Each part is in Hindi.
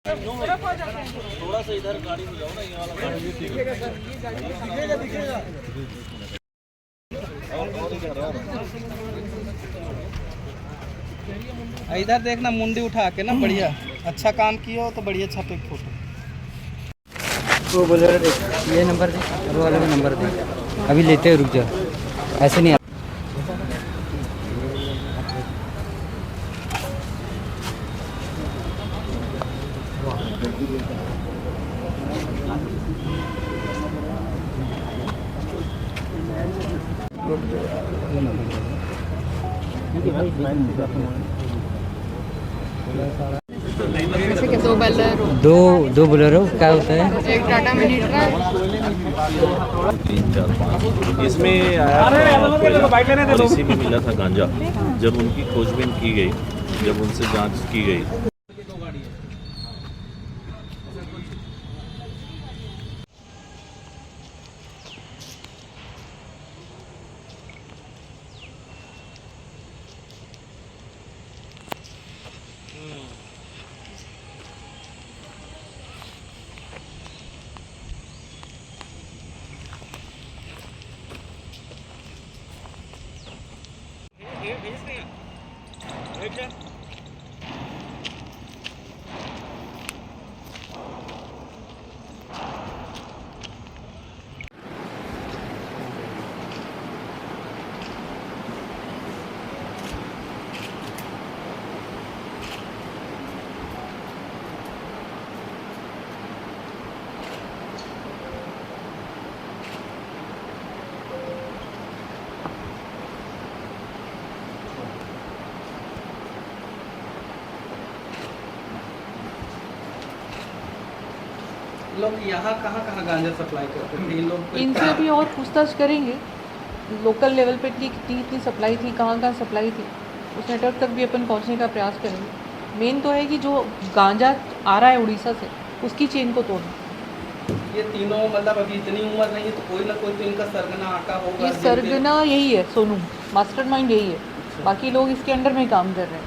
थोड़ा सा इधर गाड़ी हो जाओ ना, ये वाला गाड़ी दिखेगा सर, ये गाड़ी दिखेगा दिखेगा। इधर देखना, मुंडी उठा के ना, बढ़िया अच्छा काम किया हो तो बढ़िया छपे फोटो। वो बोले देख, ये नंबर दे, वो वाला भी नंबर दे, अभी लेते हैं, रुक जा, ऐसे नहीं। दो बोलेरो क्या होता है? एक टाटा मिनी ट्रक, 3, 4, 5 इसमें पॉलिसी में मिला था गांजा। जब उनकी खोजबीन की गई, जब उनसे जांच की गई, लोग यहाँ कहाँ गांजा सप्लाई करते हैं इन लोग? इनसे भी और पूछताछ करेंगे। लोकल लेवल पे कितनी सप्लाई थी, कहाँ सप्लाई थी, उस नेटवर्क तक भी अपन पहुँचने का प्रयास करेंगे। मेन तो है कि जो गांजा आ रहा है उड़ीसा से, उसकी चेन को तोड़ना। ये तीनों मतलब अभी इतनी उम्र नहीं है तो कोई ना कोई तो इनका सरगना आका होगा। ये सरगना यही है, सोनू मास्टरमाइंड यही है। बाकी लोग इसके अंडर में काम कर रहे हैं,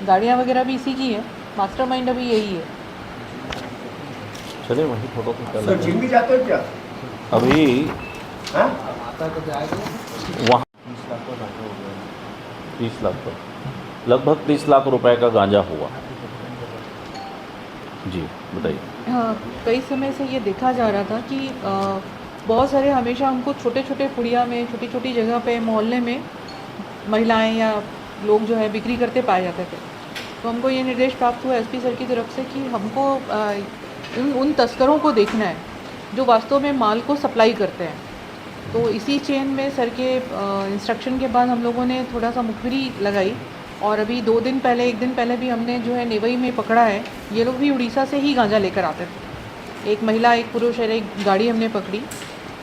गाड़ियाँ वगैरह भी इसी की है, मास्टरमाइंड अभी यही है। चले वही फोटो खींचा सर जिम भी जाते हो क्या? अभी हाँ? वहाँ 30 लाख पर लगभग 30 लाख रुपए का गांजा हुआ। जी बताइए। हाँ, कई समय से ये देखा जा रहा था कि बहुत सारे हमेशा हमको छोटे छोटे पुड़िया में, छोटी छोटी जगह पे, मोहल्ले में महिलाएं या लोग जो है बिक्री करते पाए जाते थे। तो हमको ये निर्देश प्राप्त हुआ एसपी सर की तरफ से कि हमको उन तस्करों को देखना है जो वास्तव में माल को सप्लाई करते हैं। तो इसी चेन में सर के इंस्ट्रक्शन के बाद हम लोगों ने थोड़ा सा मुखबिरी लगाई, और अभी 2 दिन पहले, 1 दिन पहले भी हमने जो है नेवई में पकड़ा है। ये लोग भी उड़ीसा से ही गांजा लेकर आते थे। एक महिला, एक पुरुष और एक गाड़ी हमने पकड़ी।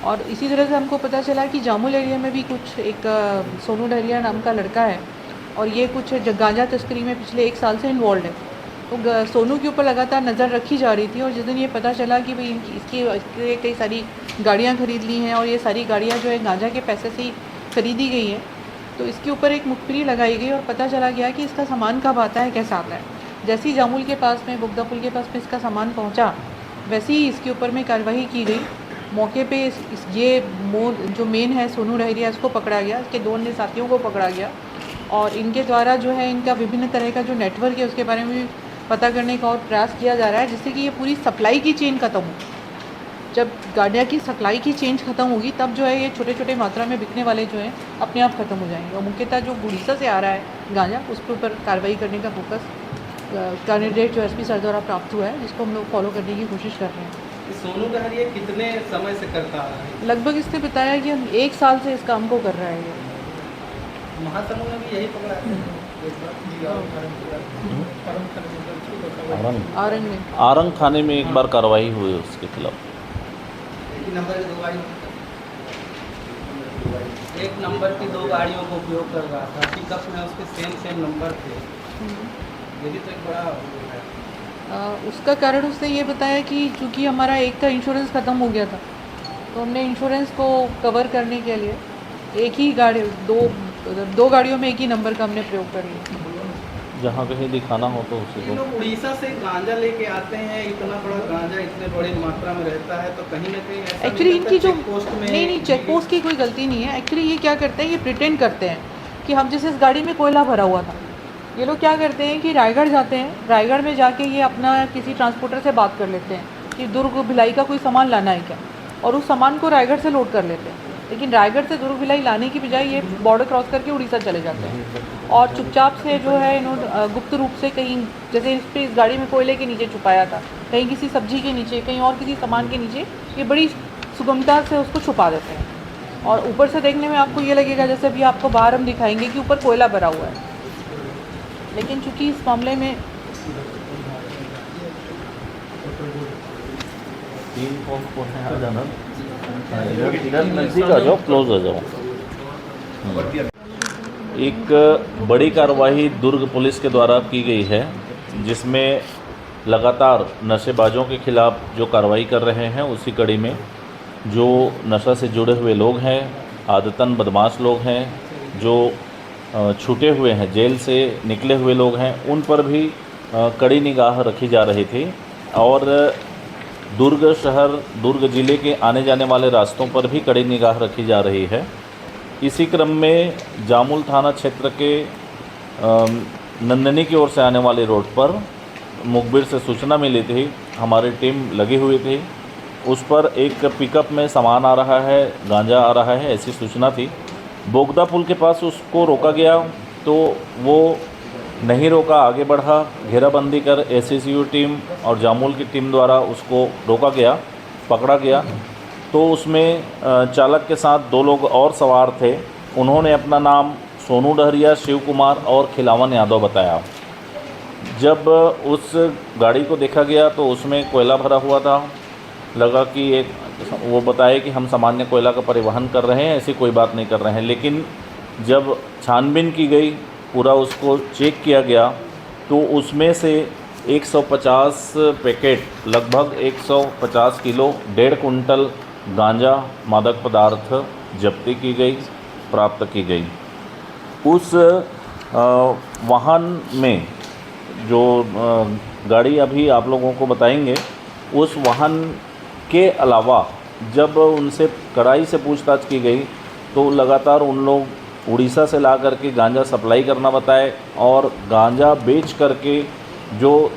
और इसी तरह से हमको पता चला कि जामुल एरिया में भी कुछ एक सोनू डहरिया नाम का लड़का है, और ये कुछ गांजा तस्करी में पिछले 1 साल से इन्वॉल्व है। तो सोनू के ऊपर लगातार नज़र रखी जा रही थी, और जिस दिन ये पता चला कि भाई इसके कई सारी गाड़ियाँ खरीद ली हैं और ये सारी गाड़ियाँ जो है गांजा के पैसे से ही खरीदी गई हैं, तो इसके ऊपर एक मुखबिरी लगाई गई और पता चला गया कि इसका सामान कब आता है, कैसा आता है। जैसे ही जामुल के पास में, बुगदा पुल के पास में इसका सामान पहुंचा, वैसे ही इसके ऊपर में कार्रवाई की गई। मौके पे जो मेन है सोनू डहरिया, इसको पकड़ा गया, इसके 2 अन्य साथियों को पकड़ा गया, और इनके द्वारा जो है इनका विभिन्न तरह का जो नेटवर्क है उसके बारे में भी पता करने का और प्रयास किया जा रहा है, जिससे कि ये पूरी सप्लाई की चेन ख़त्म हो। जब गाड़िया की सप्लाई की चेन ख़त्म होगी तब जो है ये छोटे छोटे मात्रा में बिकने वाले जो हैं अपने आप ख़त्म हो जाएंगे। और मुख्यतः जो उड़ीसा से आ रहा है गांजा, उसके ऊपर कार्रवाई करने का फोकस का निर्देश जो एसपी सर द्वारा प्राप्त हुआ है, जिसको हम लोग फॉलो करने की कोशिश कर रहे हैं। सोनू डहरिया कितने समय से करता आ रहा है? लगभग इसने बताया कि हम 1 साल से इस काम को कर रहा है। ये महासमुंद में भी यही पकड़ा है। आरंग में, आरंग थाने में एक बार कार्रवाई हुई उसके खिलाफ। एक नंबर की 2 गाड़ियों को उपयोग कर रहा था, पिकअप में उसके सेम नंबर थे। ये भी तो एक बड़ा उसका कारण उसने ये बताया कि चूँकि हमारा एक का इंश्योरेंस ख़त्म हो गया था, तो हमने इंश्योरेंस को कवर करने के लिए एक ही गाड़ी, दो गाड़ियों में एक ही नंबर का हमने प्रयोग कर लिया। जहाँ कहीं दिखाना हो तो उसी ये को। लोग उड़ीसा से गांजा लेके आते हैं, इतना बड़ा गांजा इतने बड़ी मात्रा में रहता है, तो कहीं ना कहीं ऐसा एक्चुअली नहीं इनकी जो चेक पोस्ट में नहीं चेक पोस्ट की कोई गलती नहीं है। एक्चुअली ये क्या करते हैं, ये प्रिटेंड करते हैं कि हम जैसे इस गाड़ी में कोयला भरा हुआ था, ये लोग क्या करते हैं कि रायगढ़ जाते हैं, रायगढ़ में जाके ये अपना किसी ट्रांसपोर्टर से बात कर लेते हैं कि दुर्ग भिलाई का कोई सामान लाना है क्या, और उस सामान को रायगढ़ से लोड कर लेते हैं। लेकिन रायगढ़ से दुर्ग भिलाई लाने की बजाय ये बॉर्डर क्रॉस करके उड़ीसा चले जाते हैं और चुपचाप से जो है इन्होंने गुप्त रूप से कहीं, जैसे इस गाड़ी में कोयले के नीचे छुपाया था, कहीं किसी सब्जी के नीचे, कहीं और किसी सामान के नीचे, ये बड़ी सुगमता से उसको छुपा देते हैं। और ऊपर से देखने में आपको ये लगेगा जैसे अभी आपको बाहर हम दिखाएंगे कि ऊपर कोयला भरा हुआ है, लेकिन चूंकि इस मामले में 3 को है आ जाना, इधर नज़दीक आ जाओ, क्लोज आ जाओ। एक बड़ी कार्रवाई दुर्ग पुलिस के द्वारा की गई है, जिसमें लगातार नशेबाजों के खिलाफ जो कार्रवाई कर रहे हैं, उसी कड़ी में जो नशा से जुड़े हुए लोग हैं, आदतन बदमाश लोग हैं, जो छूटे हुए हैं, जेल से निकले हुए लोग हैं, उन पर भी कड़ी निगाह रखी जा रही थी। और दुर्ग शहर, दुर्ग ज़िले के आने जाने वाले रास्तों पर भी कड़ी निगाह रखी जा रही है। इसी क्रम में जामुल थाना क्षेत्र के नंदनी की ओर से आने वाले रोड पर मुखबिर से सूचना मिली थी, हमारी टीम लगी हुई थी। उस पर एक पिकअप में सामान आ रहा है, गांजा आ रहा है, ऐसी सूचना थी। बोगदा पुल के पास उसको रोका गया तो वो नहीं रोका, आगे बढ़ा। घेराबंदी कर एसएसयू टीम और जामुल की टीम द्वारा उसको रोका गया, पकड़ा गया। तो उसमें चालक के साथ 2 लोग और सवार थे। उन्होंने अपना नाम सोनू डहरिया, शिव कुमार और खिलावन यादव बताया। जब उस गाड़ी को देखा गया तो उसमें कोयला भरा हुआ था। लगा कि वो बताए कि हम सामान्य कोयला का परिवहन कर रहे हैं, ऐसी कोई बात नहीं कर रहे हैं। लेकिन जब छानबीन की गई, पूरा उसको चेक किया गया, तो उसमें से 150 पैकेट, लगभग 150 किलो, 1.5 कुंटल गांजा मादक पदार्थ जब्ती की गई, प्राप्त की गई। उस वाहन में जो गाड़ी अभी आप लोगों को बताएंगे, उस वाहन के अलावा जब उनसे कड़ाई से पूछताछ की गई तो लगातार उन लोग उड़ीसा से ला करके गांजा सप्लाई करना बताए, और गांजा बेच करके जो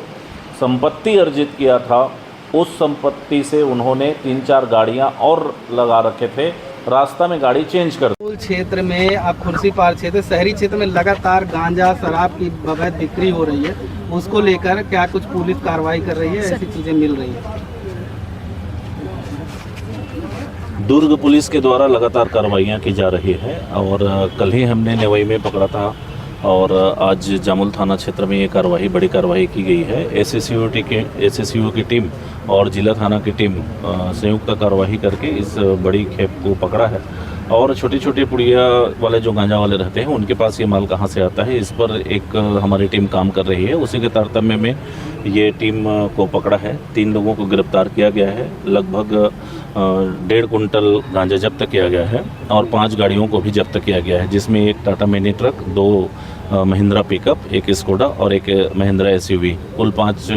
संपत्ति अर्जित किया था, उस संपत्ति से उन्होंने 3-4 गाड़ियां और लगा रखे थे। रास्ता में गाड़ी चेंज कर। क्षेत्र में, आप खुर्सीपार क्षेत्र, शहरी क्षेत्र में लगातार गांजा, शराब की अवैध बिक्री हो रही है, उसको लेकर क्या कुछ पुलिस कार्रवाई कर रही है, ऐसी चीज़ें मिल रही हैं? दुर्ग पुलिस के द्वारा लगातार कार्रवाइयाँ की जा रही है, और कल ही हमने नेवई में पकड़ा था, और आज जामुल थाना क्षेत्र में ये कार्रवाई, बड़ी कार्रवाई की गई है। एसएसयू की टीम और जिला थाना की टीम संयुक्त कार्रवाई करके इस बड़ी खेप को पकड़ा है। और छोटी छोटी पुड़िया वाले जो गांजा वाले रहते हैं, उनके पास ये माल कहाँ से आता है, इस पर एक हमारी टीम काम कर रही है। उसी के तारतम्य में ये टीम को पकड़ा है। 3 लोगों को गिरफ्तार किया गया है। लगभग 1.5 कुंटल गांजा जब्त किया गया है, और 5 गाड़ियों को भी जब्त किया गया है, जिसमें एक Tata mini truck, 2 Mahindra pickup, एक स्कोडा और एक महिंद्रा एसयूवी, कुल 5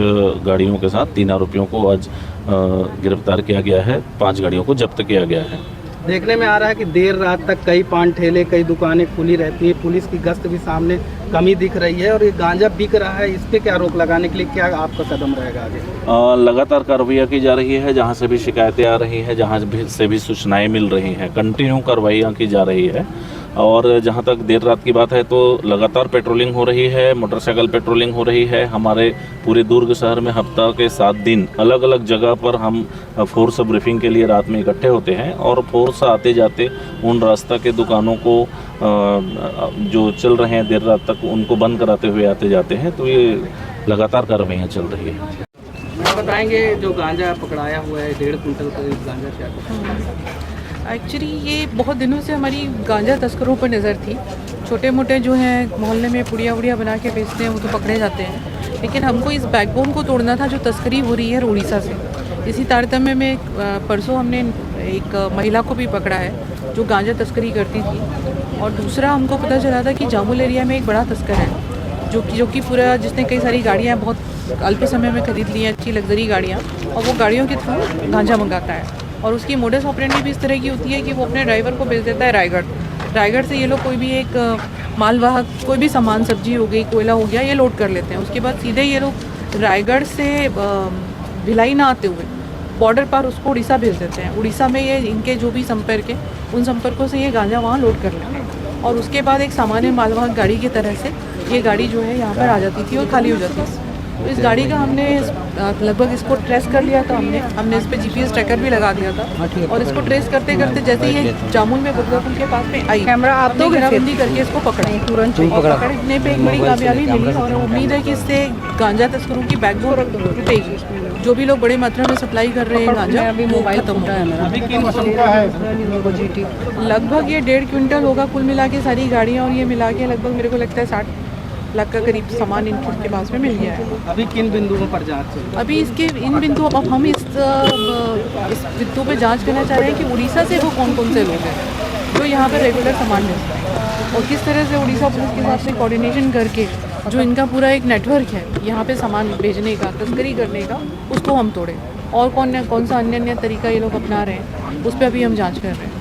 गाड़ियों के साथ 3 आरोपियों को आज गिरफ्तार किया गया है। 5 गाड़ियों को जब्त किया गया है। देखने में आ रहा है कि देर रात तक कई पान ठेले, कई दुकानें खुली रहती हैं, पुलिस की गश्त भी सामने कमी दिख रही है, और ये गांजा बिक रहा है, इस पे क्या रोक लगाने के लिए क्या आपका कदम रहेगा आगे? लगातार कार्रवाई की जा रही है। जहां से भी शिकायतें आ रही हैं, जहां से भी सूचनाएं मिल रही हैं, कंटिन्यू कार्रवाइयाँ की जा रही है। और जहां तक देर रात की बात है तो लगातार पेट्रोलिंग हो रही है, मोटरसाइकिल पेट्रोलिंग हो रही है। हमारे पूरे दुर्ग शहर में हफ्ता के 7 दिन अलग अलग जगह पर हम फोर्स ब्रीफिंग के लिए रात में इकट्ठे होते हैं, और फोर्स आते जाते उन रास्ता के दुकानों को जो चल रहे हैं देर रात तक, उनको बंद कराते हुए आते जाते हैं। तो ये लगातार कार्रवाइयाँ चल रही है। बताएंगे जो गांजा पकड़ाया हुआ है, 1.5 कुंटल करीब गांजा, क्या? एक्चुअली ये बहुत दिनों से हमारी गांजा तस्करों पर नज़र थी। छोटे मोटे जो हैं मोहल्ले में पुड़िया वुड़िया बना के बेचते हैं, वो तो पकड़े जाते हैं, लेकिन हमको इस बैकबोन को तोड़ना था जो तस्करी हो रही है उड़ीसा से। इसी तारतम्य में परसों हमने एक महिला को भी पकड़ा है जो गांजा तस्करी करती थी, और दूसरा हमको पता चला था कि जामुल एरिया में एक बड़ा तस्कर है जो कि पूरा जिसने कई सारी गाड़ियाँ बहुत अल्प समय में खरीद ली हैं, अच्छी लग्जरी गाड़ियाँ, और वो गाड़ियों के थ्रू गांजा मंगाता है। और उसकी मोडस ऑपरेंडी भी इस तरह की होती है कि वो अपने ड्राइवर को भेज देता है रायगढ़ से ये लोग कोई भी एक मालवाहक कोई भी सामान, सब्जी हो गई, कोयला हो गया, ये लोड कर लेते हैं। उसके बाद सीधे ये लोग रायगढ़ से भिलाई ना आते हुए बॉर्डर पर उसको उड़ीसा भेज देते हैं। उड़ीसा में ये इनके जो भी संपर्क है, उन संपर्कों से ये गांजा वहाँ लोड कर लेते हैं, और उसके बाद एक सामान्य मालवाहक गाड़ी की तरह से ये गाड़ी जो है यहाँ पर आ जाती थी और खाली हो जाती थी। तो इस गाड़ी का हमने लगभग इसको ट्रेस कर लिया था, हमने इस पर GPS ट्रैकर भी लगा दिया था, और इसको ट्रेस करते करते जैसे ये जामुन में बदला पुल के पास में आई, कैमरा आप तो घेराबंदी करके इसको पकड़ा तुरंत, और पकड़ने पे एक बड़ी कामयाबी मिली, और उम्मीद है कि इससे गांजा तस्करों की बैकबोन टूटेगी। जो भी लोग बड़ी मात्रा में सप्लाई कर रहे हैं गांजा, वो खत्म होगा। लगभग ये 1.5 क्विंटल होगा कुल मिला के सारी गाड़ियाँ, और ये मिला के लगभग मेरे को लगता है 60 लाख का करीब सामान इनके पास में मिल गया है। अभी किन बिंदुओं पर जांच चल रही है? अभी इसके इन बिंदुओं अब हम इस बिंदु पे जांच करना चाह रहे हैं कि उड़ीसा से वो कौन कौन से लोग हैं जो यहाँ पर रेगुलर सामान मिलता है, और किस तरह से उड़ीसा पुलिस के साथ से कोऑर्डिनेशन करके जो इनका पूरा एक नेटवर्क है यहाँ पे सामान भेजने का, तस्करी करने का, उसको हम तोड़ें। और कौन सा अन्य तरीका ये लोग अपना रहे हैं, उस पर अभी हम जाँच कर रहे हैं।